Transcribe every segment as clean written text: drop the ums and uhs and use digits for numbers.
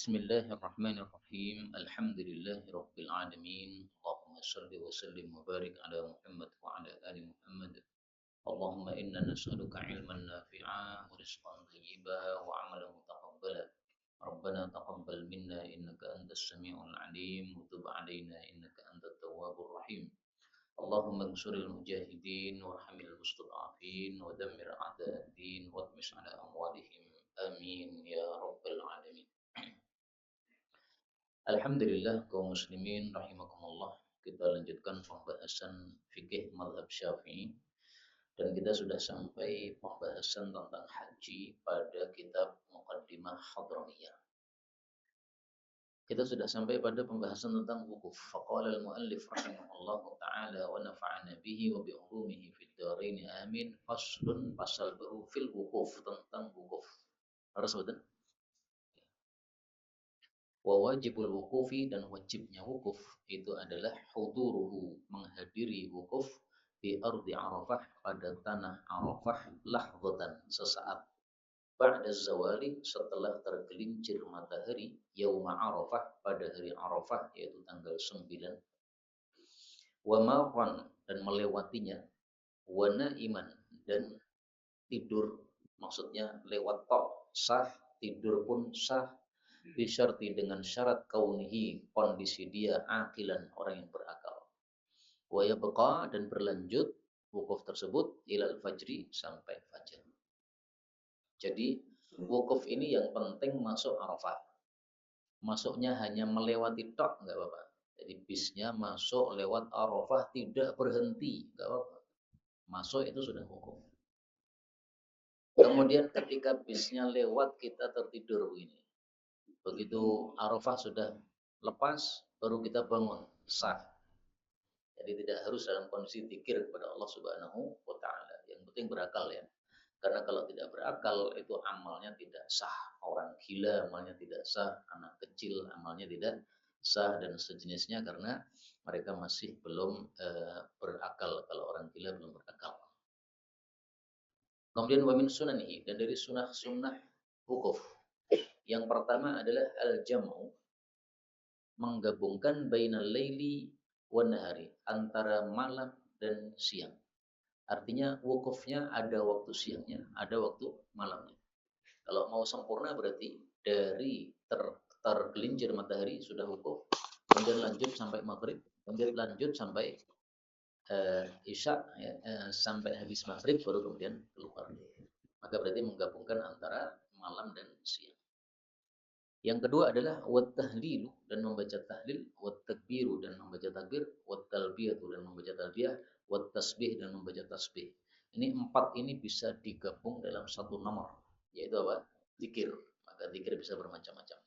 Bismillahirrahmanirrahim. Alhamdulillahirabbil alamin. Allahumma shalli wa sallim wa barik ala Muhammad wa ala ali Muhammad. Allahumma inna nas'aluka ilman nafi'a wa rizqan thayyiba wa amalan mutaqabbala. Rabbana taqabbal minna innaka antas samiul alim wa tub alaina innaka antat tawwabur rahim. Allahumma ansuril mujahidin warhamil mustad'afin wa dammir a'da'ad-din wa tmis ala amwalihim. Amin ya rabbal alamin. Alhamdulillah kaum muslimin rahimakumullah. Kita lanjutkan pembahasan fikih mazhab Syafi'i dan kita sudah sampai pembahasan tentang haji pada kitab Muqaddimah Hadramiyah. Kita sudah sampai pada pembahasan tentang wukuf. Faqala al-muallif rahimahullahu taala wa nafa'ana bihi wa bi ulumihi fid dharain amin. Faslun, pasal baru fil wukuf, tentang wukuf. Harus betul? Wa wajibul wukufi, dan wajibnya wukuf itu adalah huduruhu, menghadiri wukuf di ardi Arafah, pada tanah Arafah, lahzatan, sesaat, ba'da zawali, setelah tergelincir matahari, yauma Arafah, pada hari Arafah, yaitu tanggal 9, wa marwan, dan melewatinya, wa naiman, dan tidur, maksudnya lewat tok, sah, tidur pun sah, bisyarti, dengan syarat kaunihi, kondisi dia akilan, orang yang berakal, wa yabqa, dan berlanjut wukuf tersebut ilal fajri, sampai fajar. Jadi wukuf ini yang penting masuk Arafah. Masuknya hanya melewati tok enggak apa-apa. Jadi bisnya masuk lewat Arafah, tidak berhenti, enggak apa-apa. Masuk itu sudah wukuf. Kemudian ketika bisnya lewat kita tertidur begini. Begitu Arafah sudah lepas, baru kita bangun, sah. Jadi tidak harus dalam kondisi dzikir kepada Allah Subhanahu wa taala. Yang penting berakal ya. Karena kalau tidak berakal itu amalnya tidak sah. Orang gila amalnya tidak sah, anak kecil amalnya tidak sah, dan sejenisnya, karena mereka masih belum berakal. Kalau orang gila belum berakal. Kemudian wa min sunanihi, dan dari sunnah-sunnah wukuf. Yang pertama adalah al-jam'u, menggabungkan bainal laili wan nahari, antara malam dan siang. Artinya wukufnya ada waktu siangnya, ada waktu malamnya. Kalau mau sempurna berarti dari tergelincir matahari sudah wukuf, kemudian lanjut sampai maghrib, kemudian lanjut sampai isya, ya, sampai habis maghrib baru kemudian keluar. Maka berarti menggabungkan antara malam dan siang. Yang kedua adalah wat tahlilu, dan membaca tahlil, wat takbiru, dan membaca takbir, wat talbiyatu, dan membaca talbiyah, wat tasbih, dan membaca tasbih. Ini 4 ini bisa digabung dalam satu nomor, yaitu apa? Zikir. Maka zikir bisa bermacam-macam.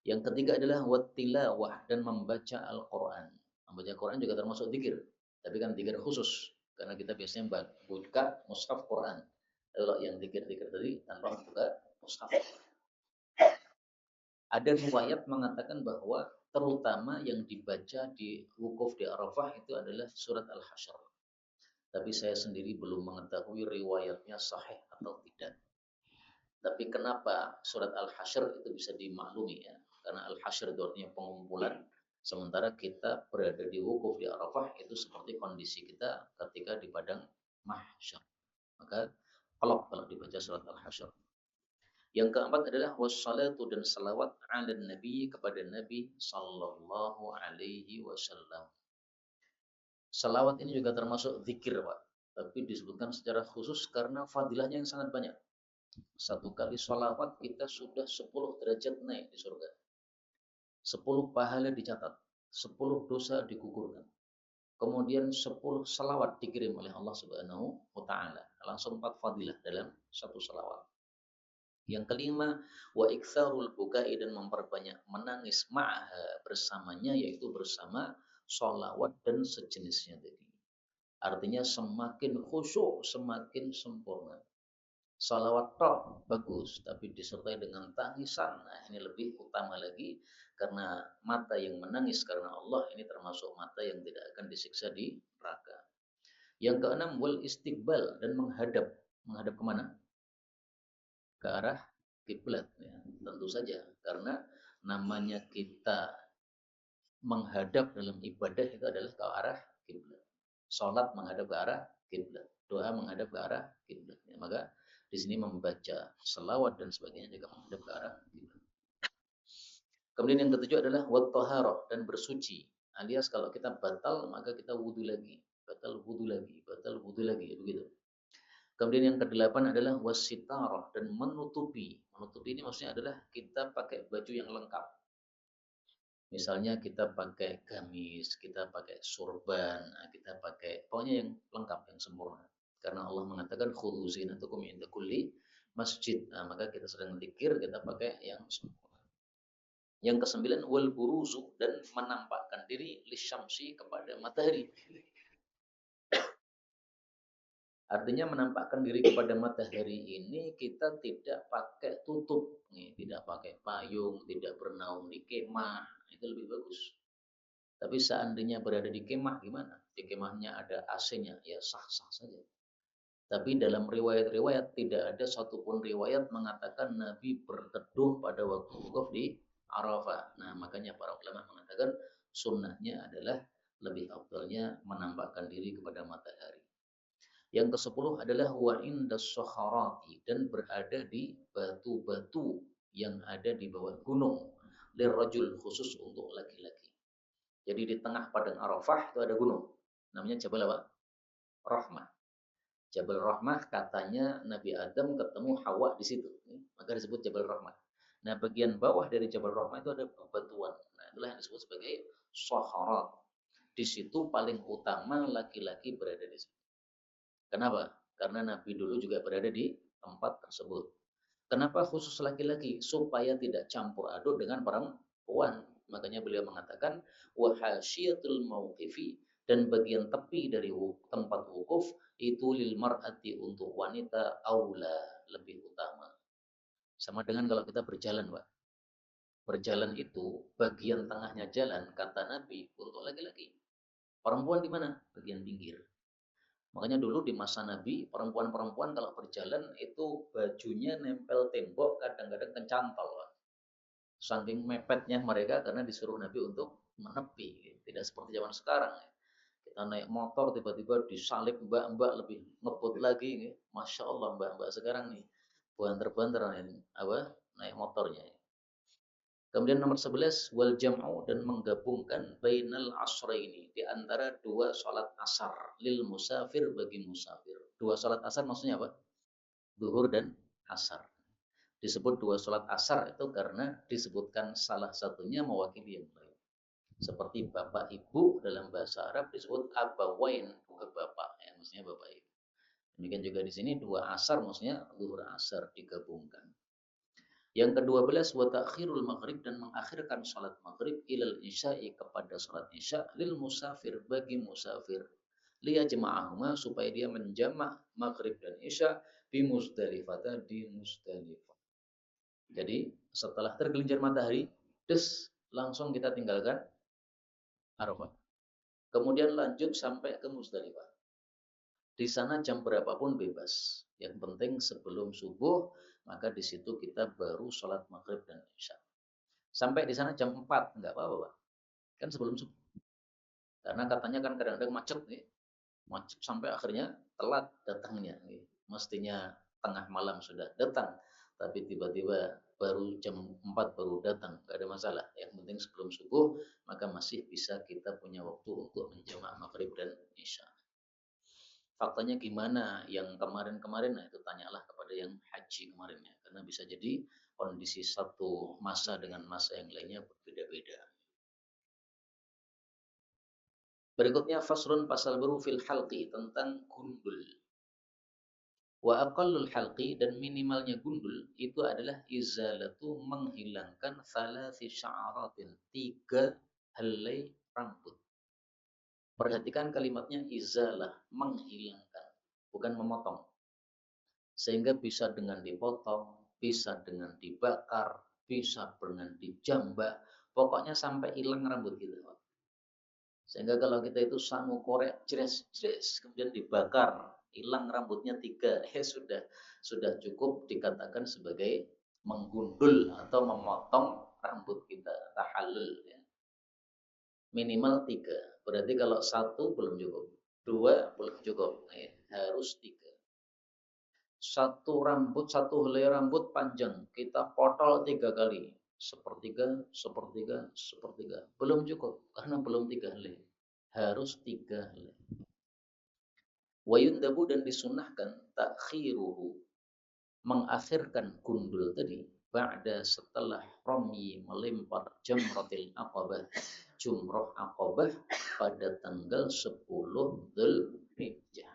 Yang ketiga adalah wat tilawah, dan membaca Al-Qur'an. Membaca Al-Qur'an juga termasuk zikir, tapi kan zikir khusus, karena kita biasanya buka mushaf Qur'an. Kalau yang zikir-zikir tadi tanpa buka mushaf. Ada riwayat mengatakan bahwa terutama yang dibaca di wukuf di Arafah itu adalah surat Al-Hasyr. Tapi saya sendiri belum mengetahui riwayatnya sahih atau tidak. Tapi kenapa surat Al-Hasyr itu bisa dimaklumi ya? Karena Al-Hasyr itu artinya pengumpulan. Sementara kita berada di wukuf di Arafah itu seperti kondisi kita ketika di padang mahsyar. Maka kalau dibaca surat Al-Hasyr. Yang keempat adalah wassalatu, dan salawat ala nabi, kepada Nabi sallallahu alaihi wasallam. Salawat ini juga termasuk zikir, Pak. Tapi disebutkan secara khusus karena fadilahnya yang sangat banyak. 1 kali salawat kita sudah 10 derajat naik di surga. 10 pahala dicatat, 10 dosa digugurkan. Kemudian 10 salawat dikirim oleh Allah Subhanahu wa taala. Langsung 4 fadilah dalam 1 salawat. Yang kelima, wa iktsarul bukai, dan memperbanyak menangis ma'aha, bersamanya, yaitu bersama sholawat dan sejenisnya tadi. Artinya semakin khusyuk, semakin sempurna. Sholawat toh bagus, tapi disertai dengan tangisan. Nah, ini lebih utama lagi, karena mata yang menangis karena Allah ini termasuk mata yang tidak akan disiksa di neraka. Yang keenam, wal istiqbal, dan menghadap kemana? Ke arah kiblat ya. Tentu saja Karena namanya kita menghadap dalam ibadah itu adalah ke arah kiblat. Salat menghadap ke arah kiblat, doa menghadap ke arah kiblat. Ya, maka di sini membaca selawat dan sebagainya juga menghadap ke arah kiblat. Kemudian yang ketujuh adalah wat dan bersuci. Alias kalau kita batal maka kita wudhu lagi, batal wudhu lagi, batal wudhu lagi, begitu. Kemudian yang kedelapan adalah wasitarah dan menutupi. Menutupi ini maksudnya adalah kita pakai baju yang lengkap. Misalnya kita pakai gamis, kita pakai surban, kita pakai pokoknya yang lengkap, yang sempurna. Karena Allah mengatakan khudzu zinatakum inda kulli masjid. Nah, maka kita sedang zikir, kita pakai yang sempurna. Yang kesembilan wal buruzu dan menampakkan diri lisyamsi kepada matahari. Artinya menampakkan diri kepada matahari ini kita tidak pakai tutup, nih, tidak pakai payung, tidak bernaung di kemah, itu lebih bagus. Tapi seandainya berada di kemah gimana? Di kemahnya ada AC-nya, ya sah-sah saja. Tapi dalam riwayat-riwayat tidak ada satupun riwayat mengatakan Nabi berteduh pada waktu wukuf di Arafah. Nah, makanya para ulama mengatakan sunnahnya adalah lebih afdalnya menampakkan diri kepada matahari. Yang ke-10 adalah wa indas sakharati dan berada di batu-batu yang ada di bawah gunung. Lirrajul khusus untuk laki-laki. Jadi di tengah padang Arafah itu ada gunung. Namanya Jabal apa? Rahmah. Jabal Rahmah katanya Nabi Adam ketemu Hawa di situ. Maka disebut Jabal Rahmah. Nah, bagian bawah dari Jabal Rahmah itu ada batuan. Nah, itulah yang disebut sebagai Sakharat. Di situ paling utama laki-laki berada di situ. Kenapa? Karena Nabi dulu juga berada di tempat tersebut. Kenapa khusus laki-laki? Supaya tidak campur aduk dengan perempuan. Makanya beliau mengatakan wahasyiatul mauqifi dan bagian tepi dari tempat wukuf itu lil mar'ati untuk wanita aula lebih utama. Sama dengan kalau kita berjalan, Pak. Berjalan itu bagian tengahnya jalan kata Nabi untuk laki-laki. Perempuan di mana? Bagian pinggir. Makanya dulu di masa Nabi, perempuan-perempuan kalau berjalan itu bajunya nempel tembok, kadang-kadang kencantol. Saking mepetnya mereka karena disuruh Nabi untuk menepi. Tidak seperti zaman sekarang. Kita naik motor tiba-tiba disalip mbak-mbak lebih ngebut lagi. Masya Allah mbak-mbak sekarang nih. Banter-banter apa naik motornya. Kemudian nomor 11 wal jam'u dan menggabungkan bainal asraini di antara dua salat asar lil musafir bagi musafir. Dua salat asar maksudnya apa? Zuhur dan asar. Disebut dua salat asar itu karena disebutkan salah satunya mewakili yang lain. Seperti bapak ibu dalam bahasa Arab disebut abawain, dua bapak, ya maksudnya bapak ibu. Demikian juga di sini dua asar maksudnya zuhur asar digabungkan. Yang ke-12 wa ta'khirul maghrib dan mengakhirkan salat maghrib ilal isya'i kepada salat isya lil musafir bagi musafir. Liyajma'ahuma supaya dia menjamak maghrib dan isya di Muzdalifah di Muzdalifah. Jadi setelah tergelincir matahari, langsung kita tinggalkan Arafah. Kemudian lanjut sampai ke Muzdalifah. Di sana jam berapapun bebas. Yang penting sebelum subuh, maka di situ kita baru sholat maghrib dan isya. Sampai di sana jam 4, enggak apa-apa, Pak. Kan sebelum subuh. Karena katanya kan kadang-kadang macet nih. Macet sampai akhirnya telat datangnya. Mestinya tengah malam sudah datang, tapi tiba-tiba baru jam 4 baru datang, enggak ada masalah. Yang penting sebelum subuh, maka masih bisa kita punya waktu untuk menjamak maghrib dan isya. Faktanya gimana yang kemarin-kemarin, nah itu tanyalah kepada yang haji kemarin ya, karena bisa jadi kondisi satu masa dengan masa yang lainnya berbeda-beda. Berikutnya fasrun pasal baru fil halqi tentang gundul. Wa aqallul halqi dan minimalnya gundul itu adalah izalatu menghilangkan thalathi sya'aratin 3 helai rambut. Perhatikan kalimatnya izalah, menghilangkan, bukan memotong. Sehingga bisa dengan dipotong, bisa dengan dibakar, bisa dengan dijambak, pokoknya sampai hilang rambut kita. Sehingga kalau kita itu sangu korek, jres, kemudian dibakar, hilang rambutnya 3, sudah cukup dikatakan sebagai menggundul atau memotong rambut kita, tahallul ya. Minimal 3. Berarti kalau 1 belum cukup, 2 belum cukup, ya, harus 3. Satu helai rambut panjang kita potong 3 kali, sepertiga, sepertiga, sepertiga, belum cukup karena belum 3 helai, harus 3 helai. Wa yundabu, dan disunahkan takhiruhu, mengakhirkan gundul tadi, ba'da, setelah ramyi, melempar jamratil aqabah, jumrah aqabah, pada tanggal 10 Dzulhijjah.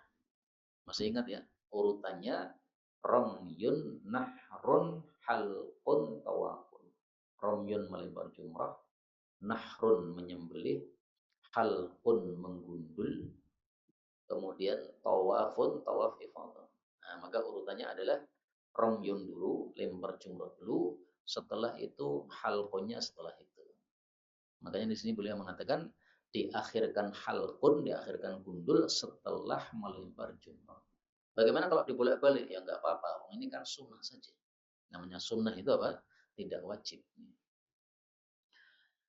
Masih ingat ya urutannya? Ramyun, nahrun, halqun, tawafun. Ramyun melempar jumrah, nahrun menyembelih, halqun menggundul, kemudian tawafun, tawaf ifadah. Nah, maka urutannya adalah ramyun dulu, lempar jumrah dulu, setelah itu halqunnya setelah itu. Makanya di sini beliau mengatakan diakhirkan halqun, diakhirkan gundul setelah melempar jumrah. Bagaimana kalau dibolak-balik? Ya nggak apa-apa. Ini kan sunnah saja. Namanya sunnah itu apa? Tidak wajib.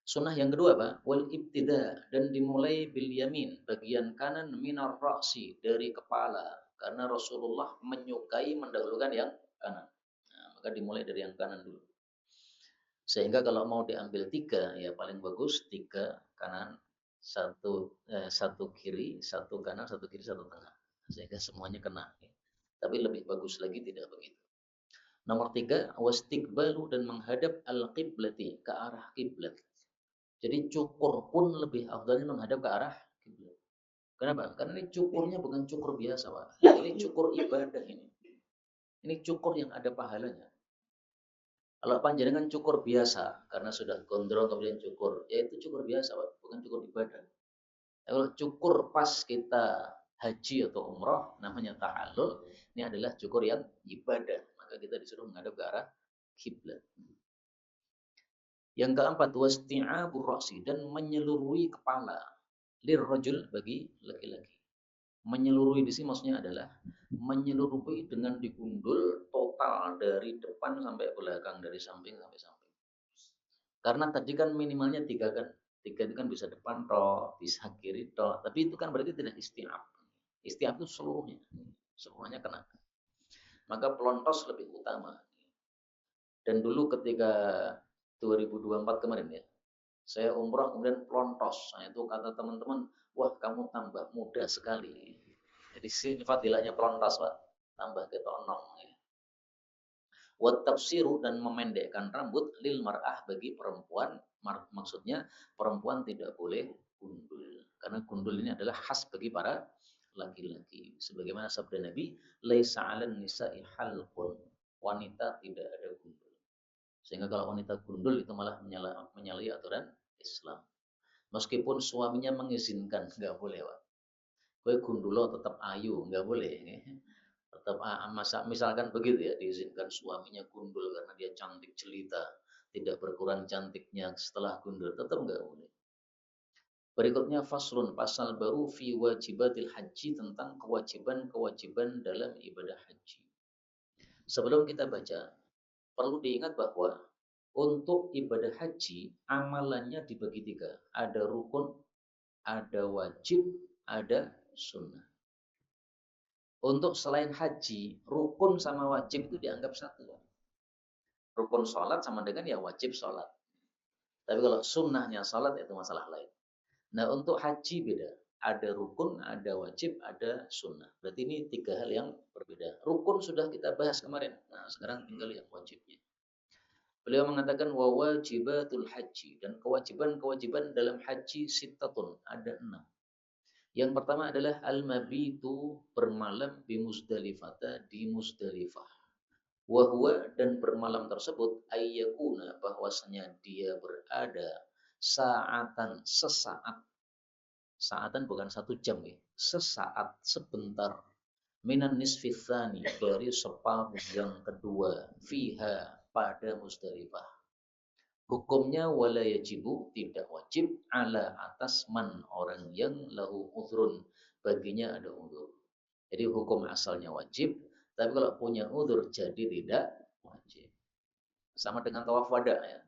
Sunnah yang kedua apa? Wal ibtida, dan dimulai bil yamin, bagian kanan, minar ra'si, dari kepala. Karena Rasulullah menyukai mendahulukan yang kanan. Nah, maka dimulai dari yang kanan dulu. Sehingga kalau mau diambil 3, ya paling bagus 3 kanan, satu kiri, satu kanan, satu kiri, satu tengah. Sehingga semuanya kena. Tapi lebih bagus lagi tidak begitu. Nomor 3, wastiqbalu, dan menghadap al-qiblati, ke arah kiblat. Jadi cukur pun lebih afdalnya menghadap ke arah kiblat. Kenapa? Karena ini cukurnya bukan cukur biasa, Pak. Ini cukur ibadah ini. Ini cukur yang ada pahalanya. Kalau panjenengan cukur biasa, karena sudah gondrong kemudian cukur, ya itu cukur biasa, Pak. Bukan cukur ibadah. Kalau cukur pas kita haji atau umroh, namanya tahallul, ini adalah cukur yang ibadah. Maka kita disuruh menghadap ke arah kiblat. Yang keempat, wasti'abur ra'si, dan menyeluruhi kepala, lirrajul, bagi laki-laki. Menyeluruhi di sini maksudnya adalah menyeluruhi dengan digundul total dari depan sampai belakang, dari samping sampai samping. Karena tadi kan minimalnya 3 kan. 3 itu kan bisa depan toh, bisa kiri toh. Tapi itu kan berarti tidak isti'ab. Isti'ab itu seluruhnya. Semuanya kena. Maka pelontos lebih utama. Dan dulu ketika 2024 kemarin ya, saya umroh kemudian pelontos. Nah itu kata teman-teman, wah kamu tambah muda sekali. Jadi sini fadilahnya pelontos, Pak. Tambah ketonong. Ya. Wat tafsiru, dan memendekkan rambut, lil mar'ah, bagi perempuan. Maksudnya perempuan tidak boleh gundul. Karena gundul ini adalah khas bagi para laki-laki. Sebagaimana sabda Nabi, laisa 'alan nisa'i halqun. Wanita tidak ada gundul. Sehingga kalau wanita gundul itu malah menyalahi aturan Islam. Meskipun suaminya mengizinkan, nggak boleh, Pak. Kowe gundulo tetap ayu, nggak boleh. Tetap misalkan begitu ya, diizinkan suaminya gundul karena dia cantik jelita, tidak berkurang cantiknya setelah gundul, tetap nggak boleh. Berikutnya faslun, pasal baru fi wajibatil haji, tentang kewajiban-kewajiban dalam ibadah haji. Sebelum kita baca, perlu diingat bahwa untuk ibadah haji amalannya dibagi 3. Ada rukun, ada wajib, ada sunnah. Untuk selain haji, rukun sama wajib itu dianggap satu. Rukun sholat sama dengan ya wajib sholat. Tapi kalau sunnahnya sholat itu masalah lain. Nah untuk haji beda. Ada rukun, ada wajib, ada sunnah. Berarti ini 3 hal yang berbeda. Rukun sudah kita bahas kemarin. Nah sekarang tinggal yang wajibnya. Beliau mengatakan wa wajibatul haji, dan kewajiban-kewajiban dalam haji sittatun, ada 6. Yang pertama adalah al-mabitu, bermalam, di Muzdalifah, di Muzdalifah. Wa huwa, dan bermalam tersebut ayyakuna, bahwasanya dia berada sa'atan, sesaat. Saatan bukan 1 jam ya. Sesaat, sebentar. Minan nisfi tsani, dari separuh yang kedua, fiha, pada Muzdalifah. Hukumnya wala yajibu, tidak wajib, ala, atas, man, orang yang lahu udhrun, baginya ada udhur. Jadi hukum asalnya wajib, tapi kalau punya udhur jadi tidak wajib. sama dengan tawaf wada ya.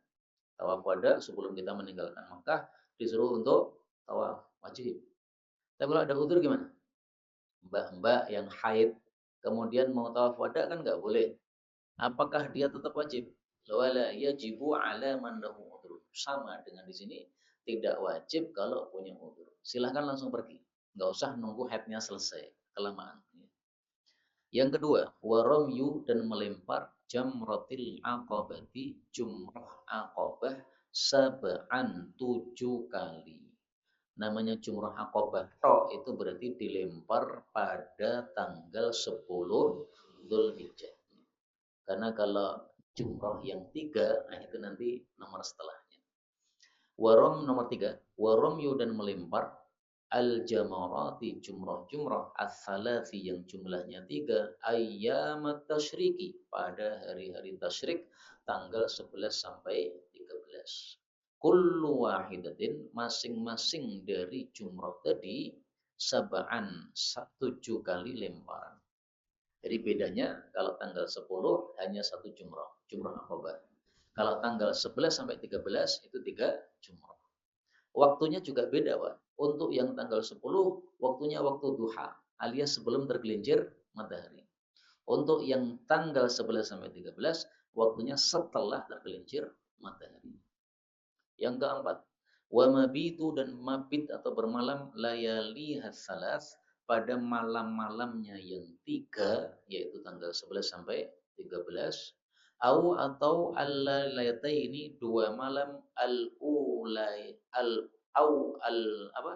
Tawaf wada sebelum kita meninggalkan Makkah disuruh untuk tawaf wajib. Tapi kalau ada udzur gimana? Mbak-mbak yang haid kemudian mau tawaf wada kan nggak boleh. Apakah dia tetap wajib? Wala yajibu ala man lahu udhur. Sama dengan di sini tidak wajib kalau punya udzur. Silahkan langsung pergi. Nggak usah nunggu haidnya selesai. Kelamaan. Yang kedua, waramyu dan melempar jamratil aqabati jumrah aqabah sab'an 7 kali. Namanya jumrah aqabah itu berarti dilempar pada tanggal 10 Dzulhijjah. Karena kalau jumrah yang 3, nah itu nanti nomor setelahnya. Warom nomor 3, waramyu dan melempar al-jamarati jumrah-jumrah as-salasi yang jumlahnya 3 ayyamat tasyriki pada hari-hari tasyrik tanggal 11 sampai 13. Kullu wahidatin masing-masing dari jumrah tadi sab'an 7 kali lemparan. Jadi bedanya kalau tanggal 10 hanya 1 jumrah, jumrah aqabah. Kalau tanggal 11 sampai 13 itu 3 jumrah. Waktunya juga beda, Pak. Untuk yang tanggal 10, waktunya waktu duha, alias sebelum tergelincir matahari. Untuk yang tanggal 11 sampai 13, waktunya setelah tergelincir matahari. Yang keempat, wa mabitu dan mabit atau bermalam layali hasalas pada malam-malamnya yang 3, yaitu tanggal 11 sampai 13, atau al-lailataini 2 malam al-ulai apa?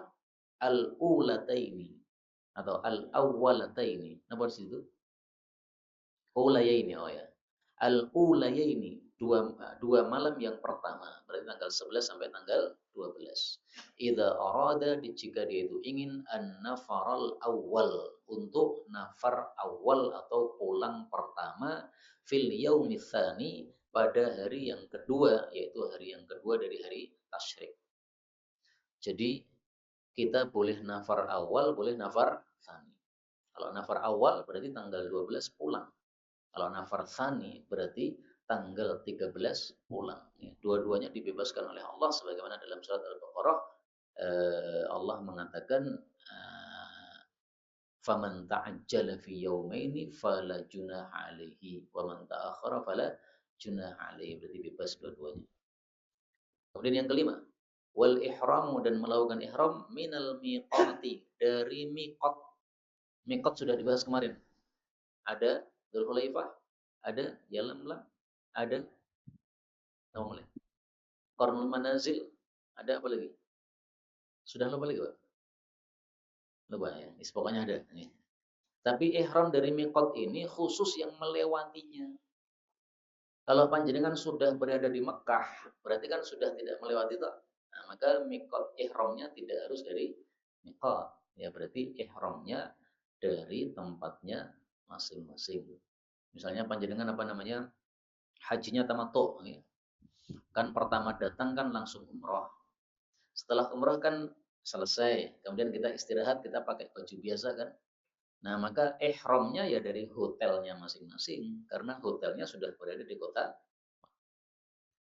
Al-ulataini atau al-awwalataini. Apa di situ? Ulayaini, oh ya. Al-ulayaini, dua malam yang pertama, berarti tanggal 11 sampai tanggal 12. Idza arada, jika dia itu ingin an-nafaral awal, untuk nafar awal atau pulang pertama, fil yaumi tsani, pada hari yang kedua, yaitu hari yang kedua dari hari tasyrik. Jadi kita boleh nafar awal, boleh nafar tsani. Kalau nafar awal berarti tanggal 12 pulang. Kalau nafar tsani berarti tanggal 13 pulang. Dua-duanya dibebaskan oleh Allah sebagaimana dalam surat Al-Baqarah Allah mengatakan faman ta'ajjala fi yaumaini fala junaha alaihi wa man ta'akhkhara fala junaha alaihi, berarti bebas dua-duanya. Kemudian yang kelima, wal ihramu dan melakukan ihram minal miqati, dari miqat. Miqat sudah dibahas kemarin. Ada Dzulhulaifah, ada Yalamlam, ada mulai Qarnul Manazil, ada apa lagi? Sudah lupa lagi, Pak? Lupa ya. Pokoknya ada. Nih. Tapi ihram dari miqat ini khusus yang melewatinya. Kalau panjenengan sudah berada di Mekah, berarti kan sudah tidak melewati itu. Nah, maka miqat ihramnya tidak harus dari miqat. Ya, berarti ihramnya dari tempatnya masing-masing. Misalnya panjenengan apa namanya? Hajinya tamattu, ya. Kan pertama datang kan langsung umroh. Setelah umroh kan selesai, kemudian kita istirahat, kita pakai baju biasa kan. Nah, maka ihramnya ya dari hotelnya masing-masing, karena hotelnya sudah berada di kota.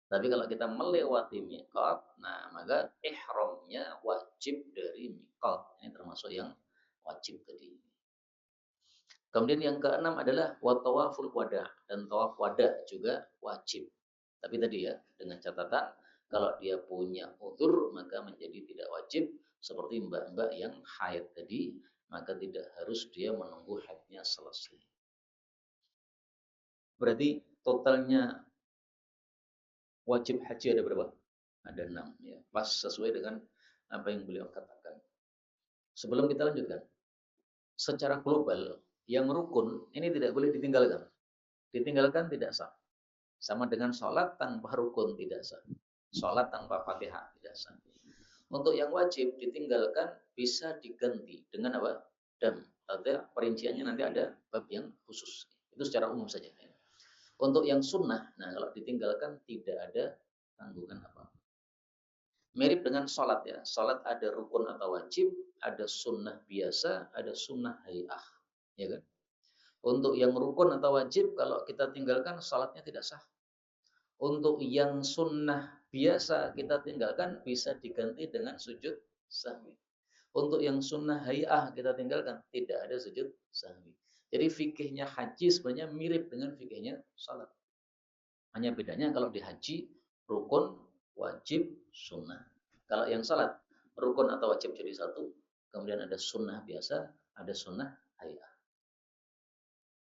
Tapi kalau kita melewati miqat, nah maka ihramnya wajib dari miqat. Ini termasuk yang wajib tadi. Kemudian yang keenam adalah tawaful wada, dan tawaf wada juga wajib. Tapi tadi ya, dengan catatan kalau dia punya udzur maka menjadi tidak wajib, seperti mbak-mbak yang haid tadi, maka tidak harus dia menunggu haidnya selesai. Berarti totalnya wajib haji ada berapa? Ada 6 ya. Pas sesuai dengan apa yang beliau katakan. Sebelum kita lanjutkan, secara global yang rukun ini tidak boleh ditinggalkan. Ditinggalkan tidak sah. Sama dengan sholat tanpa rukun tidak sah. Sholat tanpa Fatihah tidak sah. Untuk yang wajib ditinggalkan bisa diganti dengan apa? Dam. Ada perinciannya, nanti ada bab yang khusus. Itu secara umum saja. Untuk yang sunnah, nah kalau ditinggalkan tidak ada tanggungan apa. Mirip dengan sholat ya. Sholat ada rukun atau wajib, ada sunnah biasa, ada sunnah hayah. Ya kan? Untuk yang rukun atau wajib, kalau kita tinggalkan sholatnya tidak sah. Untuk yang sunnah biasa kita tinggalkan bisa diganti dengan sujud sahwi. Untuk yang sunnah hay'ah kita tinggalkan, tidak ada sujud sahwi. Jadi fikihnya haji sebenarnya mirip dengan fikihnya salat. Hanya bedanya kalau di haji, rukun, wajib, sunnah. Kalau yang salat, rukun atau wajib jadi satu, kemudian ada sunnah biasa, ada sunnah hay'ah.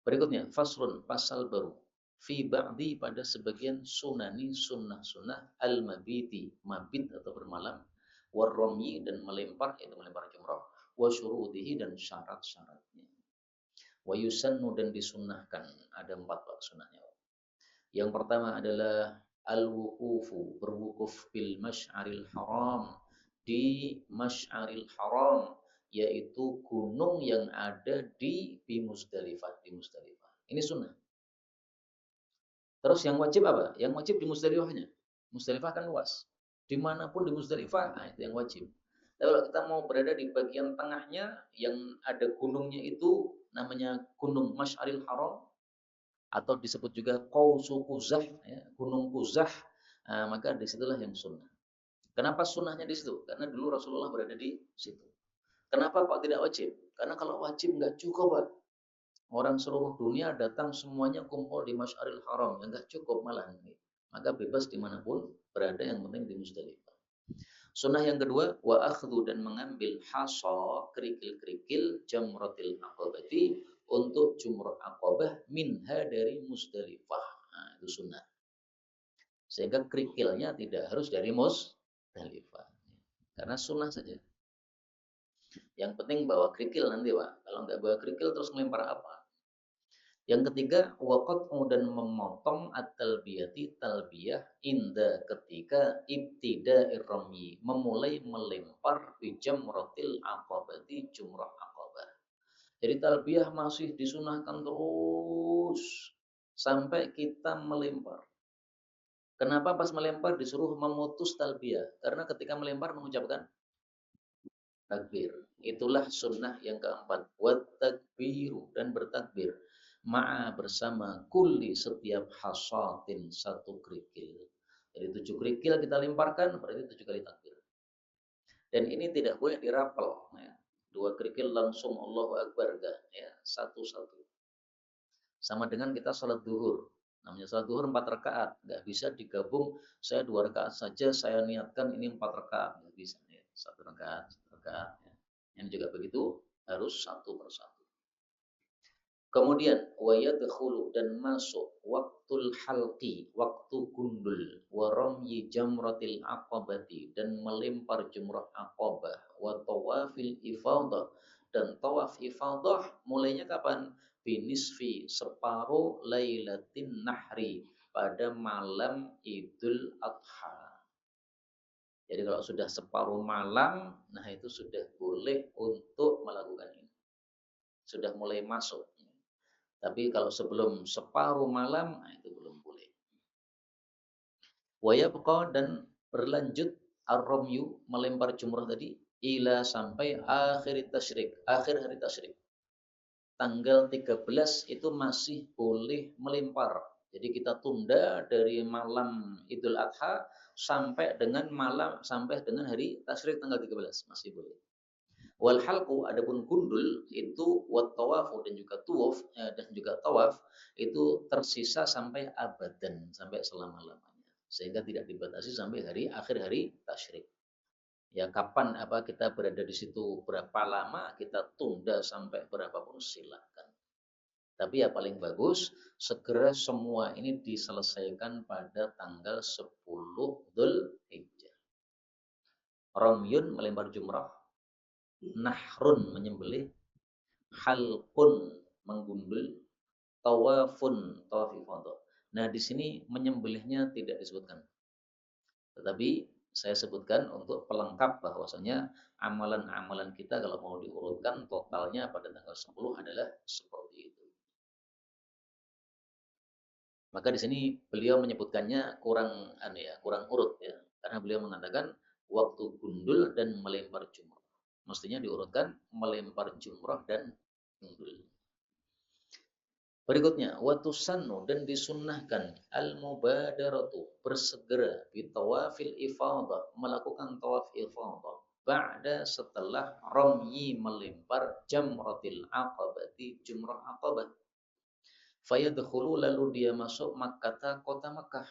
Berikutnya, faslun, pasal baru. Fi ba'di pada sebagian sunani sunnah-sunnah al-mabiti, mabit atau bermalam, warromyi dan melempar, yaitu melempar jumrah, wa syurudihi dan syarat-syaratnya. Wa yusannu dan disunnahkan, ada 4 bab sunnahnya. Yang pertama adalah al-wuqufu, berwukuf bil masy'aril haram, di masy'aril haram, yaitu gunung yang ada di Muzdalifah, di Muzdalifah. Ini sunnah. Terus yang wajib apa? Yang wajib di Muzdalifahnya. Muzdalifah kan luas. Dimanapun di Muzdalifah, nah itu yang wajib. Tapi kalau kita mau berada di bagian tengahnya, yang ada gunungnya itu namanya Gunung Masy'aril Haram, atau disebut juga Qausu Quzah, ya, Gunung Quzah, nah, maka disitulah yang sunnah. Kenapa sunnahnya di situ? Karena dulu Rasulullah berada di situ. Kenapa kok tidak wajib? Karena kalau wajib nggak cukup, Pak. Orang seluruh dunia datang semuanya kumpul di Masy'aril Haram, enggak cukup malah. Maka bebas dimanapun berada, yang penting di Muzdalifah. Sunnah yang kedua, wa akhdhu dan mengambil hasa, kerikil-kerikil jamratil aqabati, untuk jumrah aqabah minha dari Muzdalifah. Nah, itu sunnah. Sehingga kerikilnya tidak harus dari Muzdalifah. Karena sunnah saja. Yang penting bawa kerikil nanti, Pak. Kalau nggak bawa kerikil terus melempar apa? Yang ketiga, waqat'u dan memotong at-talbiyati, talbiyah inda ketika ibtida'ir ramyi, memulai melempar bi jamratil aqabati, jumrah aqabah. Jadi talbiyah masih disunahkan terus sampai kita melempar. Kenapa pas melempar disuruh memutus talbiyah? Karena ketika melempar mengucapkan takbir. Itulah sunnah yang keempat. Wat takbiru, dan bertakbir. Ma'a bersama kulli, setiap hasatin, satu kerikil. Jadi 7 kerikil kita lemparkan, berarti 7 kali takbir. Dan ini tidak boleh dirapel. Ya. 2 kerikil langsung Allahu Akbar, enggak. Ya, satu-satu. Sama dengan kita salat duhur. Namanya salat duhur 4 rakaat. Enggak bisa digabung, saya 2 rakaat saja, saya niatkan ini 4 rakaat. Enggak bisa. Ya. 1 rakaat, 1 rakaat. Ya. Yang juga begitu, harus satu persatu. Kemudian wayadkhulu, dan masuk waktul halqi, waktu gundul, wa ramyi jamratil aqabati, dan melempar jumrah aqabah, wa tawafil ifadah, dan tawaf ifadah mulainya kapan? Binisfi, separuh lailatin nahri, pada malam Idul Adha. Jadi kalau sudah separuh malam, nah itu sudah boleh untuk melakukan ini. Sudah mulai masuk. Tapi kalau sebelum separuh malam, nah itu belum boleh. Wayabqa, dan berlanjut ar-ramyu, melempar jumrah tadi, ila sampai akhir tasyrik, akhir hari tasyrik. Tanggal 13 itu masih boleh melempar. Jadi kita tunda dari malam Idul Adha sampai dengan hari tasyrik tanggal 13 masih boleh. Wal halqu, adapun gundul itu, wat tawafu, dan juga tawaf itu tersisa sampai abadan, sampai selama-lamanya. Sehingga tidak dibatasi sampai akhir hari tasyrik. Ya kapan kita berada di situ berapa lama, kita tunda sampai berapapun silakan. Tapi ya paling bagus segera semua ini diselesaikan pada tanggal 10 Dzulhijjah. Ramyun, melempar jumrah, nahrun, menyembelih, halqun, menggundul, tawafun, tawaf ifadah. Nah, di sini menyembelihnya tidak disebutkan. Tetapi saya sebutkan untuk pelengkap bahwasanya amalan-amalan kita kalau mau diurutkan totalnya pada tanggal 10 adalah seperti itu. Maka di sini beliau menyebutkannya kurang urut ya. Karena beliau mengatakan waktu gundul dan melempar jumrah. Mestinya diurutkan melempar jumrah dan gundul. Berikutnya, watusannu dan disunnahkan al-mubadaratu bersegera bitawafil ifadah melakukan tawaf ifadah ba'da setelah ramyi melempar jamratil aqabati jumrah aqabah fayadkhulu lalu dia masuk Makkah kota Makkah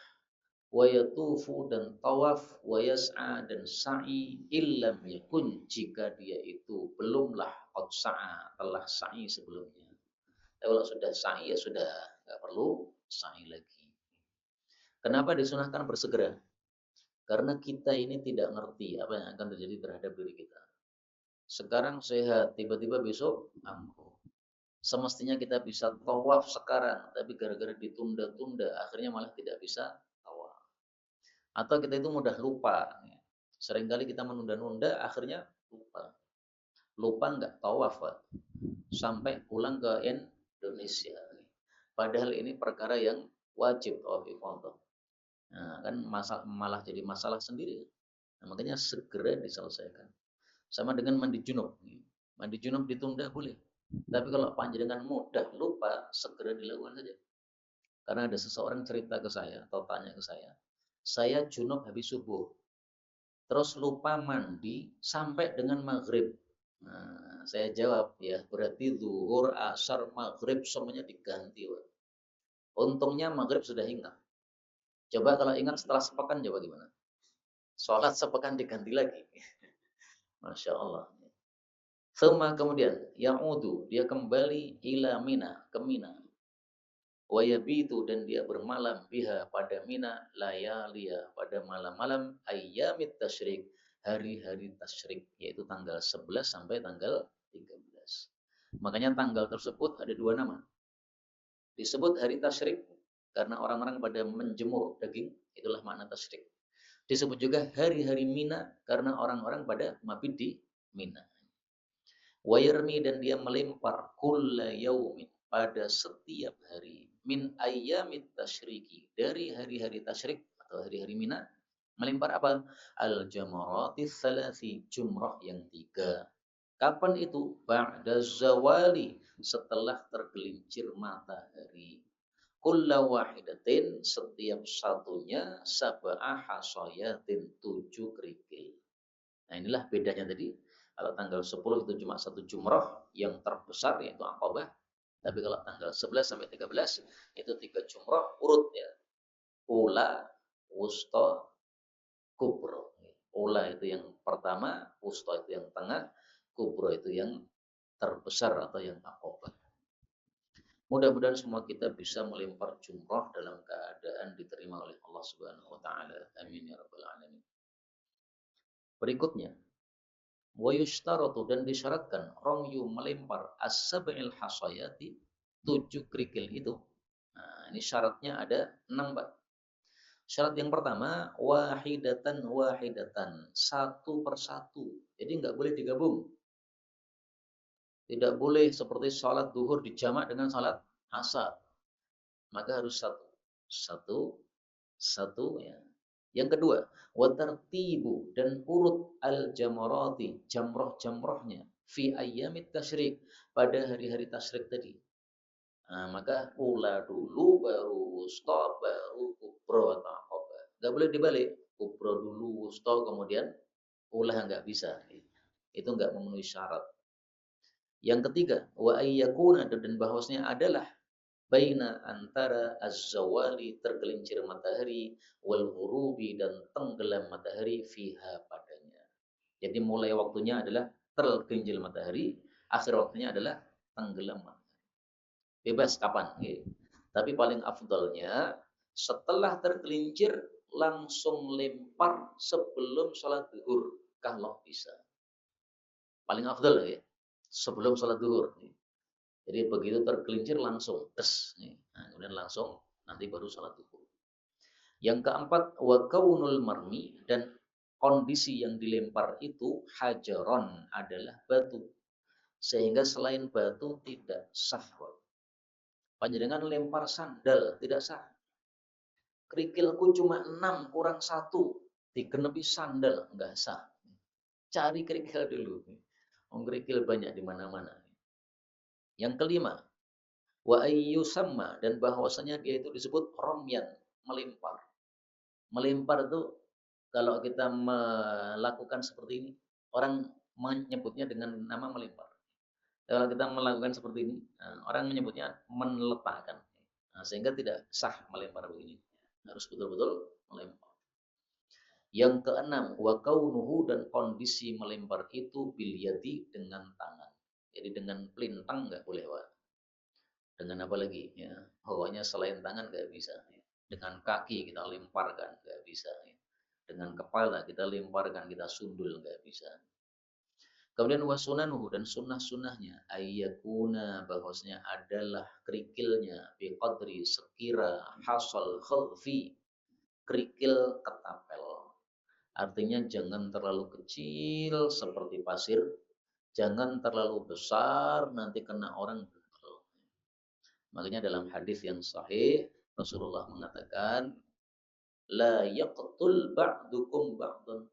wa yatufu dan tawaf wa yas'a dan sa'i illam yakun jika dia itu belumlah qad sa'a telah sa'i sebelumnya. Kalau sudah sa'i ya sudah nggak perlu sa'i lagi. Kenapa disunahkan bersegera? Karena kita ini tidak ngerti apa yang akan terjadi terhadap diri kita. Sekarang sehat, tiba-tiba besok ampuh. Semestinya kita bisa tawaf sekarang, tapi gara-gara ditunda-tunda, akhirnya malah tidak bisa tawaf. Atau kita itu mudah lupa. Seringkali kita menunda-nunda, akhirnya lupa. Lupa nggak tawaf, Pak. Sampai pulang ke Indonesia. Padahal ini perkara yang wajib tawaf ifadah. Nah, kan malah jadi masalah sendiri. Nah, makanya segera diselesaikan. Sama dengan mandi junub. Mandi junub ditunda boleh. Tapi kalau panjenengan mudah lupa, segera dilakukan saja. Karena ada seseorang cerita ke saya atau tanya ke saya junub habis subuh. Terus lupa mandi sampai dengan maghrib. Nah, saya jawab ya, berarti zuhur, asar, maghrib semuanya diganti. Untungnya maghrib sudah ingat. Coba kalau ingat setelah sepekan, coba gimana? Sholat sepekan diganti lagi. Masya Allah. Thumma kemudian, ya'udu, dia kembali ila Mina, ke Mina. Wa yabitu dan dia bermalam biha pada Mina, layaliya pada malam-malam ayyamit tasyrik, hari-hari tasyrik, yaitu tanggal 11 sampai tanggal 13. Makanya tanggal tersebut ada dua nama. Disebut hari tasyrik karena orang-orang pada menjemur daging, itulah makna tasyrik. Disebut juga hari-hari Mina karena orang-orang pada mabit di Mina. Wayarmi dan dia melempar kulla yaumin pada setiap hari min ayyamit tasyriki dari hari-hari tasyrik atau hari-hari Mina melempar apa? Al jamaratis salasi jumrah yang 3. Kapan itu? Ba'da zawali setelah tergelincir matahari. Kulla wahidatin setiap satunya sab'ah hasayatin 7 kerikil. Nah inilah bedanya tadi. Kalau tanggal 10 itu cuma satu jumrah yang terbesar yaitu Aqabah. Tapi kalau tanggal 11 sampai 13 itu 3 jumrah urut ya. Ula, wusta, kubro. Ula itu yang pertama, wusta itu yang tengah, kubro itu yang terbesar atau yang Aqabah. Mudah-mudahan semua kita bisa melempar jumrah dalam keadaan diterima oleh Allah Subhanahu wa taala. Amin ya rabbal alamin. Berikutnya, wa yushtaratu dan disyaratkan ramyu melempar as-sab'il hasayati 7 kerikil itu. Nah, ini syaratnya ada 6, Pak. Syarat yang pertama wahidatan wahidatan, satu persatu. Jadi enggak boleh digabung. Tidak boleh seperti salat zuhur dijamak dengan salat asar. Maka harus satu. Satu ya. Yang kedua, watartibu dan urut al-jamarati, jamroh-jamrohnya fi ayyamit tasyrik pada hari-hari tasyrik tadi. Nah, maka ula dulu baru wusta baru kubro atau aqabah. Enggak boleh dibalik. Kubro dulu wusta kemudian ula enggak bisa. Itu enggak memenuhi syarat. Yang ketiga, wa ayyakuna dan bahwasanya adalah baina antara az-zawali tergelincir matahari wal ghurubi dan tenggelam matahari fiha padanya. Jadi mulai waktunya adalah tergelincir matahari, akhir waktunya adalah tenggelam matahari. Bebas kapan, gitu. Tapi paling afdalnya setelah tergelincir langsung lempar sebelum sholat zuhur kalau bisa. Paling afdal ya, sebelum sholat zuhur. Jadi begitu tergelincir langsung tes. Nah, kemudian langsung nanti baru sholat zuhur. Yang keempat wa kaunul marmi dan kondisi yang dilempar itu hajaron adalah batu. Sehingga selain batu tidak sah. Panjenengan lempar sandal tidak sah. Kerikilku cuma 6 kurang 1 digenepi sandal enggak sah. Cari kerikil dulu. Kerikil banyak di mana-mana. Yang kelima, Wa ayyusamma, dan bahwasanya dia itu disebut romyan, melempar. Melempar itu kalau kita melakukan seperti ini, orang menyebutnya dengan nama melempar. Kalau kita melakukan seperti ini, orang menyebutnya meletakkan. Nah, sehingga tidak sah melempar begini. Harus betul-betul melempar. Yang keenam, wa kaunuhu, dan kondisi melempar itu bil yadi, dengan tangan. Jadi dengan pelintang nggak boleh, Pak. Dengan apa lagi? Ya, pokoknya selain tangan nggak bisa. Ya. Dengan kaki kita lemparkan nggak bisa. Ya. Dengan kepala kita lemparkan, kita sundul nggak bisa. Kemudian wasunanuhu, dan sunnah-sunnahnya ayyakuna, bahwasanya adalah kerikilnya biqadri, sekira hasal khulfi, kerikil ketapel. Artinya jangan terlalu kecil seperti pasir, jangan terlalu besar nanti kena orang begal. Makanya dalam hadis yang sahih Rasulullah mengatakan la yaqtul ba'dukum ba'dun.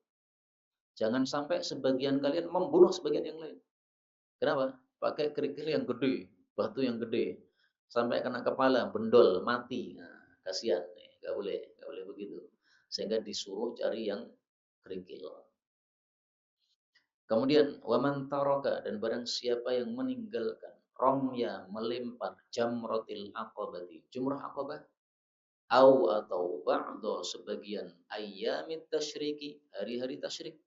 Jangan sampai sebagian kalian membunuh sebagian yang lain. Kenapa? Pakai kerikil yang gede, batu yang gede, sampai kena kepala, bendol, mati. Nah, kasihan, nggak boleh, nggak boleh begitu. Sehingga disuruh cari yang kerikil. Kemudian waman taraka, dan barang siapa yang meninggalkan romya, melempar jamrotil aqabati, jumrah aqabah, au atau ba'do sebagian ayyamit tasyriki, hari-hari tasyrik,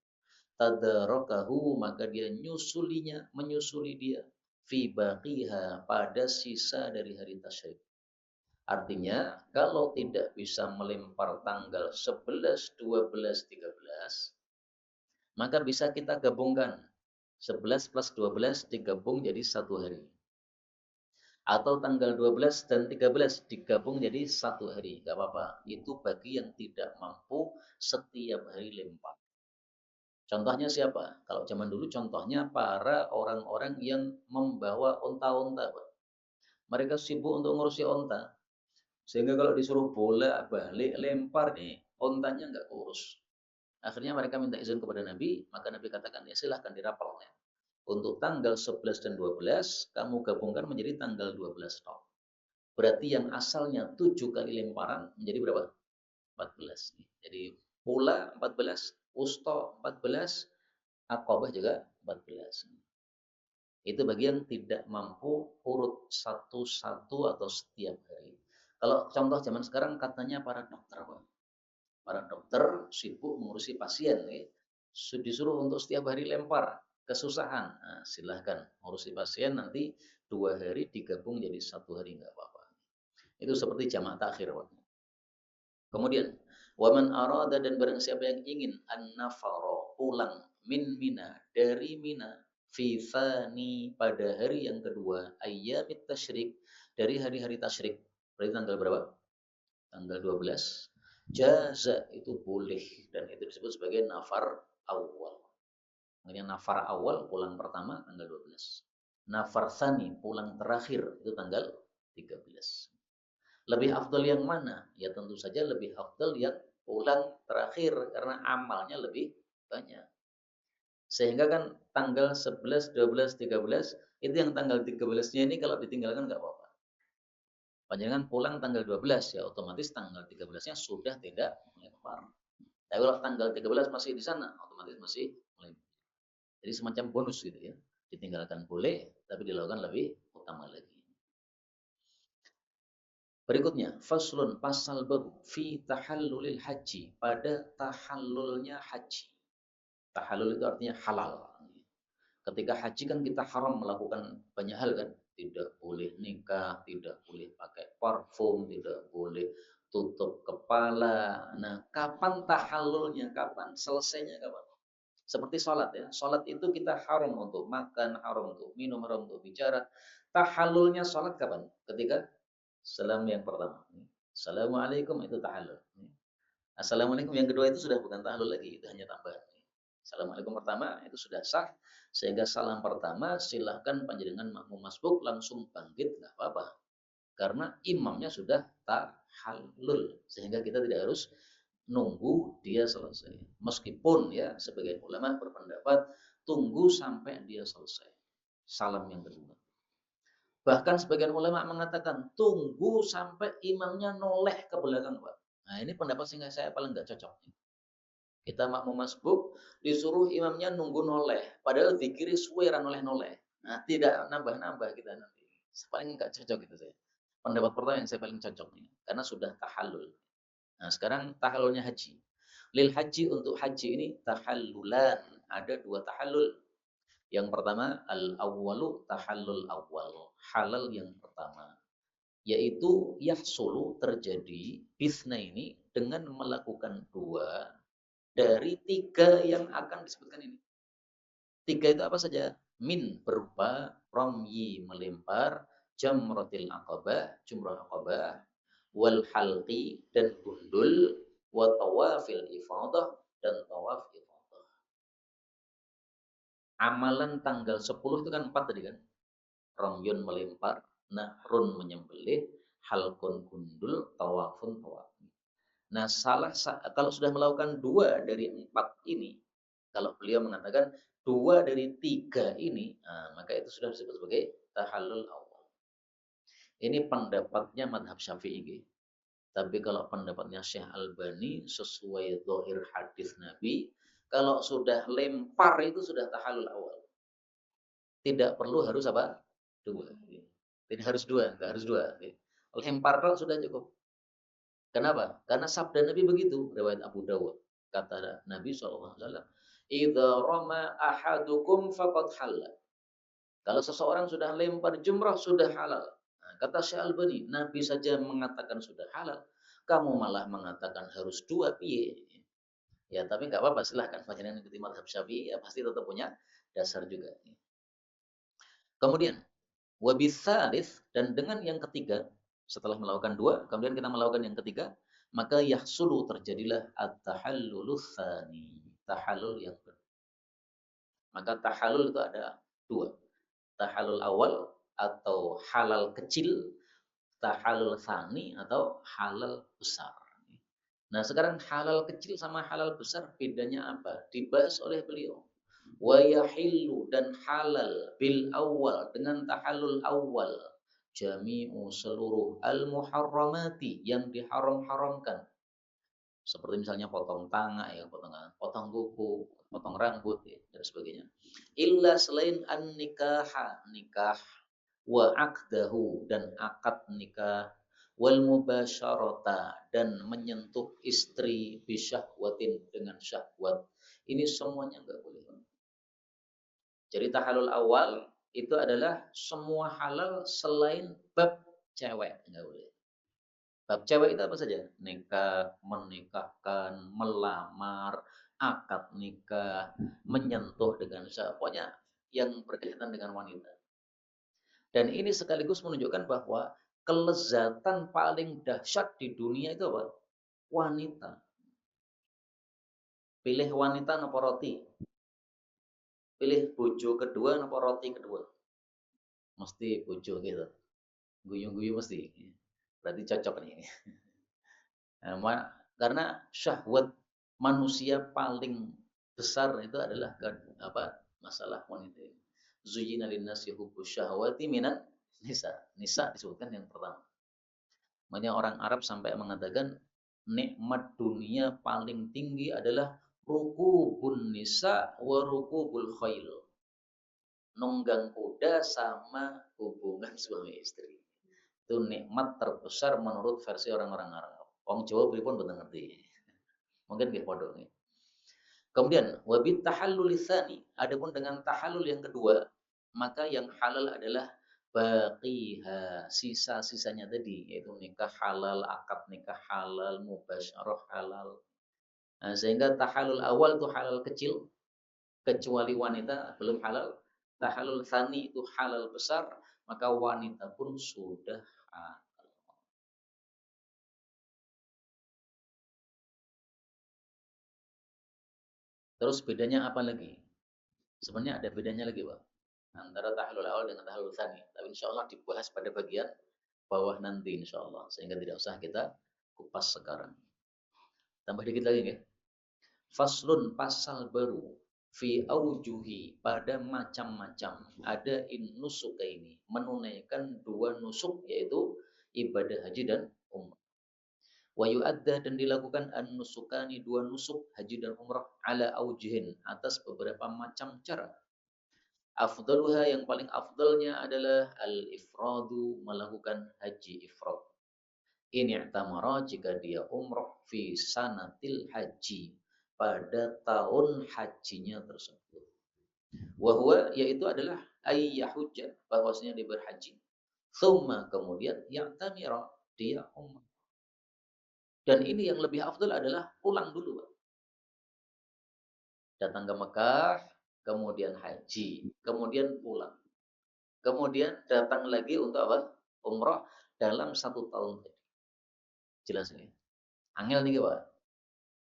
tadarakahu, maka dia menyusuli dia fi baqiha, pada sisa dari hari tasyrik. Artinya kalau tidak bisa melempar tanggal 11, 12, 13, maka bisa kita gabungkan 11 plus 12 digabung jadi satu hari. Atau tanggal 12 dan 13 digabung jadi satu hari. Gak apa-apa. Itu bagi yang tidak mampu setiap hari lempar. Contohnya siapa? Kalau zaman dulu contohnya para orang-orang yang membawa onta-onta. Mereka sibuk untuk ngurusi onta. Sehingga kalau disuruh bola balik lempar nih, ontanya nggak urus. Akhirnya mereka minta izin kepada Nabi, maka Nabi katakan, ya silahkan dirapalnya. Untuk tanggal 11 dan 12, kamu gabungkan menjadi tanggal 12 tok. Berarti yang asalnya 7 kali lemparan menjadi berapa? 14. Jadi pula 14, usto 14, Aqabah juga 14. Itu bagi yang tidak mampu urut satu-satu atau setiap hari. Kalau contoh zaman sekarang katanya para dokter, Pak. Para dokter sibuk mengurusi pasien, ya. Disuruh untuk setiap hari lempar, kesusahan. Nah, silahkan ngurusi pasien, nanti 2 hari digabung jadi satu hari, nggak apa-apa. Itu seperti jamak takhir, Pak. Kemudian waman arada, dan barang siapa yang ingin an-nafaro, pulang min Mina, dari Mina, fi thani, pada hari yang kedua, ayyamit tasyrik, dari hari-hari tasyrik. Berarti tanggal berapa? Tanggal 12. Jaza, itu boleh, dan itu disebut sebagai nafar awal. Makanya nafar awal pulang pertama tanggal 12. Nafar thani pulang terakhir itu tanggal 13. Lebih afdal yang mana? Ya tentu saja lebih afdal yang pulang terakhir, karena amalnya lebih banyak. Sehingga kan tanggal 11, 12, 13, itu yang tanggal 13-nya ini kalau ditinggalkan nggak apa-apa. Panjangan pulang tanggal 12, ya otomatis tanggal 13-nya sudah tidak melempar. Tapi kalau tanggal 13 masih di sana, otomatis masih melempar. Jadi semacam bonus gitu ya. Ditinggalkan boleh, tapi dilakukan lebih utama lagi. Berikutnya, faslun, pasal baru fi tahallulil haji, pada tahallulnya haji. Tahallul itu artinya halal. Ketika haji kan kita haram melakukan banyak hal kan. Tidak boleh nikah, tidak boleh pakai parfum, tidak boleh tutup kepala. Nah, kapan tahallulnya? Kapan? Selesainya kapan? Seperti sholat ya. Sholat itu kita haram untuk makan, haram untuk minum, haram untuk bicara. Tahallulnya sholat kapan? Ketika salam yang pertama. Assalamualaikum, itu tahallul. Assalamualaikum yang kedua itu sudah bukan tahallul lagi, itu hanya tambahan. Assalamualaikum pertama itu sudah sah, sehingga salam pertama silahkan panjenengan makmum masbuk langsung bangkit, nggak apa-apa. Karena imamnya sudah tahallul, sehingga kita tidak harus nunggu dia selesai. Meskipun ya sebagian ulama berpendapat tunggu sampai dia selesai. Salam yang kedua. Bahkan sebagian ulama mengatakan tunggu sampai imamnya noleh ke belakang, Pak. Nah, ini pendapat sehingga saya paling nggak cocok. Kita makmum masbuk disuruh imamnya nunggu noleh, padahal dikiri suwe noleh-noleh. Nah, tidak nambah-nambah kita nanti. Paling nggak cocok itu saya. Pendapat pertama yang saya paling cocok nih, karena sudah tahallul. Nah, sekarang tahallulnya haji. Lil haji, untuk haji ini tahallulan. Ada dua tahallul. Yang pertama al-awwalu tahallul awal, halal yang pertama, yaitu yahsulu, terjadi bisna ini dengan melakukan dua dari tiga yang akan disebutkan ini. Tiga itu apa saja? Min, berupa romyi, melempar, jamratil aqabah, jumrah aqabah, wal halqi, dan gundul, wa tawafil ifadah, dan tawaf ifadah. Amalan tanggal 10 itu kan 4 tadi kan? Romyun melempar, nahrun menyembelih, halkun gundul, tawafun tawaf. Nah, kalau sudah melakukan dua dari 4 ini, kalau beliau mengatakan dua dari 3 ini, nah, maka itu sudah disebut sebagai tahallul awal. Ini pendapatnya madhab Syafi'i. Tapi kalau pendapatnya Syekh Albani sesuai zahir hadis Nabi, kalau sudah lempar itu sudah tahallul awal. Tidak perlu harus apa? Dua. Tidak harus dua, enggak harus dua. Lempar kalau sudah cukup. Kenapa? Karena sabda Nabi begitu, riwayat Abu Dawud. Kata Nabi SAW, "Idza rama ahadukum faqad halal." Kalau seseorang sudah lempar jumrah sudah halal. Nah, kata Syekh Albani, Nabi saja mengatakan sudah halal, kamu malah mengatakan harus dua, piye? Ya, tapi nggak apa-apa, silahkan panjenengan ikuti mazhab Syafi'i, ya pasti tetap punya dasar juga. Kemudian wabitsalis, dan dengan yang ketiga, setelah melakukan dua, kemudian kita melakukan yang ketiga, maka yahsulu, terjadilah at-tahallulus tsani, tahallul yang kedua. Maka tahallul itu ada dua, tahallul awal atau halal kecil, tahallul tsani atau halal besar. Nah, sekarang halal kecil sama halal besar bedanya apa? Dibahas oleh beliau. Wa yahillu, dan halal bil awal, dengan tahallul awal, jami'u, seluruh al muharramati, yang diharam-haramkan, seperti misalnya potong tangan, ya potong kuku, potong rambut, ya, dan sebagainya. Illa, selain an nikah, nikah, wa akdahu, dan akad nikah, wal mubasyarata, dan menyentuh istri bisyahwatin, dengan syahwat. Ini semuanya enggak boleh. Jadi tahalul awal itu adalah semua halal selain bab cewek, enggak boleh. Bab cewek itu apa saja? Nikah, menikahkan, melamar, akad nikah, menyentuh dengan siapa, pokoknya yang berkaitan dengan wanita. Dan ini sekaligus menunjukkan bahwa kelezatan paling dahsyat di dunia itu apa? Wanita. Pilih wanita nopo roti. Pilih bojo kedua nopo roti kedua. Mesti bojo gitu. Guyu-guyu mesti. Berarti cocok nih. Nah, karena syahwat manusia paling besar itu adalah apa? Masalah wanita. Zuyyina linnasi hubbus syahwati minan nisa. Nisa disebutkan yang pertama. Makanya orang Arab sampai mengatakan nikmat dunia paling tinggi adalah rukubun nisa wa rukubul khail. Nunggang kuda sama hubungan suami istri. Itu nikmat terbesar menurut versi orang-orang Arab. Wong Jawa pripun mboten ngerti. Mungkin nggih padha nggih. Kemudian wabit tahallul tsani, adapun dengan tahallul yang kedua, maka yang halal adalah baqiha, sisa-sisanya tadi, yaitu nikah halal, akad nikah halal, mubasyarah halal. Nah, sehingga tahallul awal itu halal kecil, kecuali wanita belum halal. Tahallul tsani itu halal besar, maka wanita pun sudah halal. Terus bedanya apa lagi? Sebenarnya ada bedanya lagi, Pak, antara tahlul awal dengan tahlul tsani. Tapi insya Allah dibahas pada bagian bawah nanti insya Allah. Sehingga tidak usah kita kupas sekarang. Tambah dikit lagi ya. Faslun, pasal baru. fi aujuhi pada macam-macam. Ada nusuka ini menunaikan dua nusuk yaitu ibadah haji dan umrah. Wa yu'adda dan dilakukan an-nusukani dua nusuk haji dan umrah ala aujihin atas beberapa macam cara. Afdaluha yang paling afdalnya adalah al-ifradu melakukan haji ifrad. Ini i'tamara jika dia umrah fi sanatil haji pada tahun hajinya tersebut. Wahwa yaitu adalah ayyahujja bahwasanya dia berhaji. Thumma kemudian ya'tamira dia umrah. Dan ini yang lebih afdal adalah pulang dulu, Pak. Datang ke Mekah, kemudian haji, kemudian pulang. Kemudian datang lagi untuk apa? Umrah dalam 1 tahun. Jelas ini. Angel nih, Pak.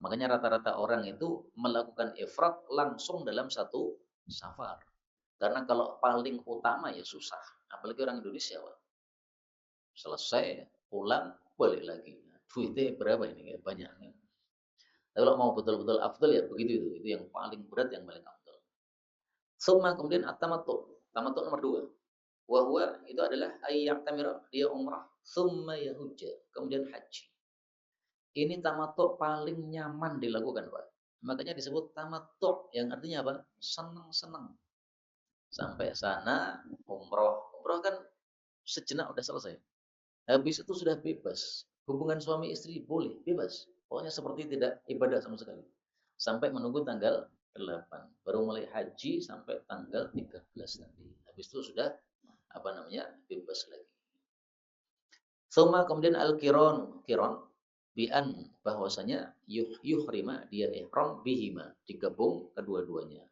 Makanya rata-rata orang itu melakukan ifrad langsung dalam satu safar. Karena kalau paling utama ya susah. Apalagi orang Indonesia, Pak. Selesai, pulang, balik lagi. Duitnya berapa ini? Banyak. Tapi kalau mau betul-betul afdal ya begitu itu. Itu yang paling berat, yang paling afdal. Summa kemudian at-tamattu. Tamattu nomor 2. Wahwa itu adalah ayyaktamira, dia umrah. Summa yahujja, kemudian haji. Ini tamattu paling nyaman dilakukan, Pak. Makanya disebut tamattu, yang artinya apa? Senang-senang. Sampai sana, umroh. Umroh kan sejenak udah selesai. Habis itu sudah bebas. Hubungan suami istri boleh, bebas. Pokoknya seperti tidak ibadah sama sekali. Sampai menunggu tanggal 8. Baru mulai haji sampai tanggal 13 nanti. Habis itu sudah bebas lagi. Suma kemudian al-kiron, kiron bi'an bahwasanya yuhrima dia ihram bihima, digabung kedua-duanya.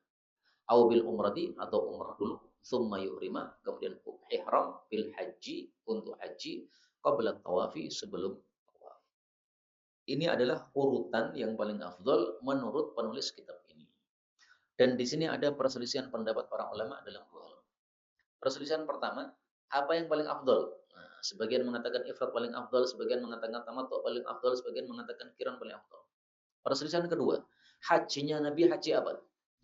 Au bil umrati atau umrah dulu, summa yuhrima kemudian ihram bil haji untuk haji qabla tawafi sebelum tawaf. Ini adalah urutan yang paling afdal menurut penulis kitab ini. Dan di sini ada perselisihan pendapat para ulama dalam dua hal. Perselisihan pertama, apa yang paling afdal? Nah, sebagian mengatakan ifrad paling afdal, sebagian mengatakan tamattu paling afdal, sebagian mengatakan qiran paling afdal. Perselisihan kedua, hajinya Nabi haji apa?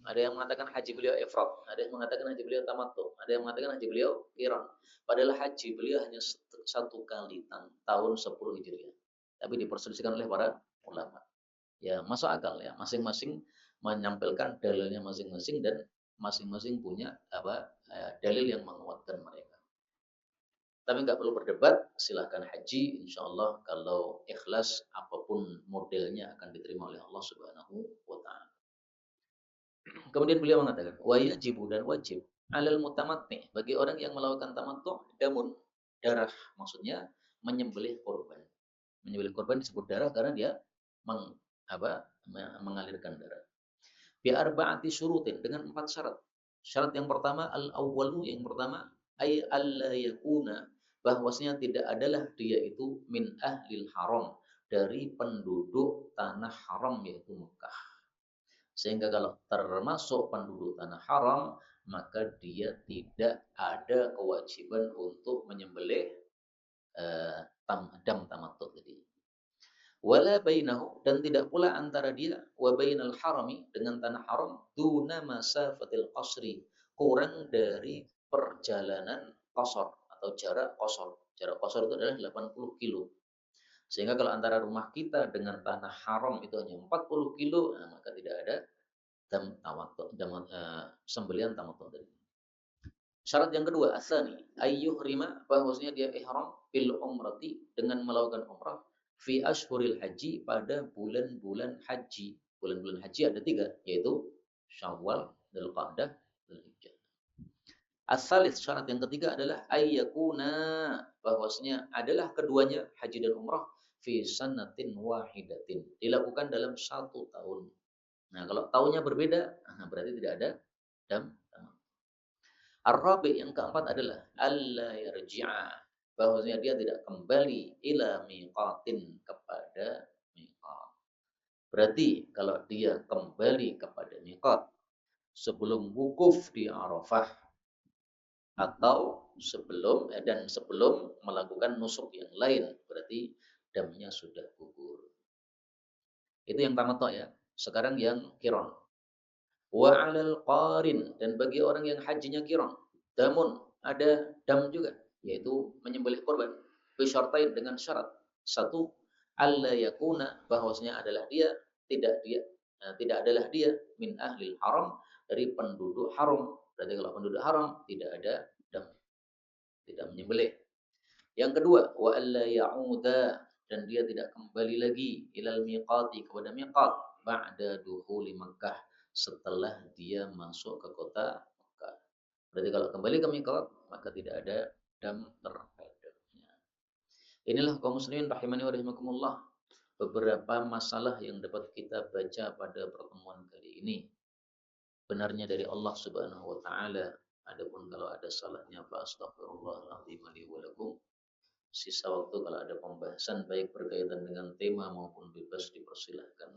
Ada yang mengatakan haji beliau ifrad, ada yang mengatakan haji beliau tamattu, ada yang mengatakan haji beliau qiran. Padahal haji beliau hanya satu kali tahun 10 Hijriah. Tapi diperselisihkan oleh para ulama. Ya, masuk akal ya, masing-masing menyampaikan dalilnya masing-masing dan masing-masing punya dalil yang menguatkan mereka. Tapi nggak perlu berdebat, silahkan haji, insya Allah kalau ikhlas apapun modelnya akan diterima oleh Allah Subhanahu wa Ta'ala. Kemudian beliau mengatakan, wajibu dan wajib alal mutamatti bagi orang yang melakukan tamattu damun, darah, maksudnya menyembelih korban. Menyembelih korban disebut darah karena dia mengalirkan darah. Bi arba'ati syurutin dengan 4 syarat. Syarat yang pertama al-awwalu, yang pertama ay alla yakuna bahwasanya tidak adalah dia itu min ahlil haram, dari penduduk tanah haram yaitu Mekah. Sehingga kalau termasuk penduduk tanah haram maka dia tidak ada kewajiban untuk menyembelih dam tamattu tadi. Wala bainahu dan tidak pula antara dia wa bainal harami dengan tanah haram duna masafatil qasri, kurang dari perjalanan qasar atau jarak qasar. Jarak qasar itu adalah 80 kilo. Sehingga kalau antara rumah kita dengan tanah haram itu hanya 40 kilo, nah, maka tidak ada sembelihan tamattu tadi. Syarat yang kedua, asani ayyuhrima bahwasanya dia ihram bil umrati dengan melakukan umrah fi ashhuril haji pada bulan-bulan haji. Bulan-bulan haji ada 3 yaitu Syawal, Dzulqa'dah, Dzulhijjah. As-salis syarat yang ketiga adalah ayyakuna bahwasanya adalah keduanya haji dan umrah fi sanatin wahidatin dilakukan dalam 1 tahun. Nah, kalau tahunnya berbeda, berarti tidak ada dam. Ar-rabi yang keempat adalah alla yarji'a bahwasanya dia tidak kembali ila miqatin kepada miqat. Berarti kalau dia kembali kepada miqat sebelum wukuf di Arafah atau sebelum melakukan nusuk yang lain, berarti damnya sudah gugur. Itu yang tamattu ya. Sekarang yang qiran. Wa 'alal qarin, dan bagi orang yang hajinya qiraan, damun, ada dam juga, yaitu menyembelih korban. Bisyartain, dengan syarat. Satu, alla yakuna, bahwasanya adalah dia, tidak adalah dia min ahlil haram, dari penduduk haram. Berarti kalau penduduk haram tidak ada dam, tidak menyembelih. Yang kedua, wa alla ya'uda, dan dia tidak kembali lagi ilal miqati, kepada miqat, ba'da dukhuli Makkah, setelah dia masuk ke kota Makkah. Berarti kalau kembali ke miqat maka tidak ada dam terhadapnya. Inilah kaum muslimin rahimani wa rahimakumullah, beberapa masalah yang dapat kita baca pada pertemuan kali ini. Benarnya dari Allah Subhanahu wa taala. Adapun kalau ada salahnya fa astaghfirullahaladzim li wa lakum. Sisa waktu kalau ada pembahasan baik berkaitan dengan tema maupun bebas, dipersilahkan.